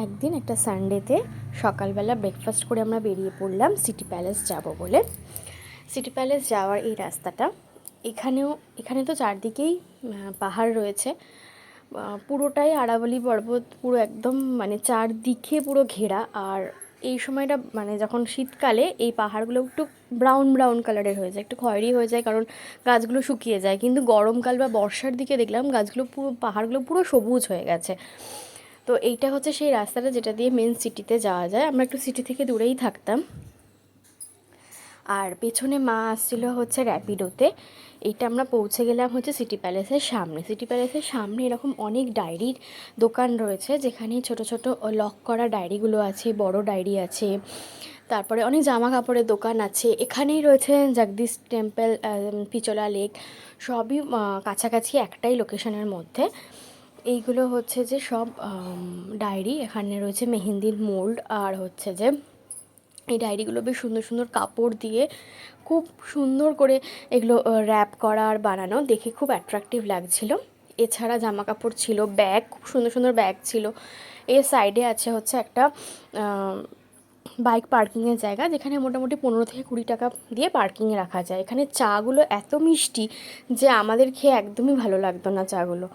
একদিন একটা সানডেতে সকালবেলা ব্রেকফাস্ট করে আমরা বেরিয়ে পড়লাম সিটি প্যালেস যাব বলে। সিটি প্যালেস যাওয়ার এই রাস্তাটা, এখানে তো চারদিকেই পাহাড় রয়েছে। পুরোটাই আরাবলি পর্বত, পুরো একদম মানে চারদিকে পুরো ঘেরা। আর এই সময়টা মানে যখন শীতকালে এই পাহাড়গুলো একটু ব্রাউন ব্রাউন কালারের হয়ে যায়, একটু খয়েরি হয়ে যায়, কারণ গাছগুলো শুকিয়ে যায়। কিন্তু গরমকাল বা বর্ষার দিকে দেখলাম গাছগুলো পুরো, পাহাড়গুলো পুরো সবুজ হয়ে গেছে। তো এইটা হচ্ছে সেই রাস্তাটা যেটা দিয়ে মেন সিটিতে যাওয়া যায়। আমরা একটু সিটি থেকে দূরেই থাকতাম। আর পেছনে মা আসছিল হচ্ছে র্যাপিডোতে। এইটা আমরা পৌঁছে গেলাম হচ্ছে সিটি প্যালেসের সামনে। সিটি প্যালেসের সামনে এরকম অনেক ডায়েরির দোকান রয়েছে, যেখানে ছোট ছোট লক করা ডায়েরিগুলো আছে, বড় ডায়েরি আছে, তারপরে অনেক জামা কাপড়ের দোকান আছে। এখানেই রয়েছে জগদীশ টেম্পল, পিচোলা লেক, সবই কাছাকাছি একটাই লোকেশনের মধ্যে। এইগুলো হচ্ছে যে সব ডায়েরি। এখানে রয়েছে মেহেন্দির মোল্ড, আর হচ্ছে যে এই ডায়েরিগুলো বেশ সুন্দর সুন্দর কাপড় দিয়ে খুব সুন্দর করে এগুলো র্যাপ করা আর বানানো, দেখে খুব অ্যাট্রাকটিভ লাগছিল। এছাড়া জামা কাপড় ছিল, ব্যাগ, খুব সুন্দর সুন্দর ব্যাগ ছিল। এর সাইডে আছে হচ্ছে একটা বাইক পার্কিংয়ের জায়গা, যেখানে মোটামুটি 15 থেকে 20 টাকা দিয়ে পার্কিংয়ে রাখা যায়। এখানে চাগুলো এত মিষ্টি যে আমাদের খেয়ে একদমই ভালো লাগতো না চাগুলো।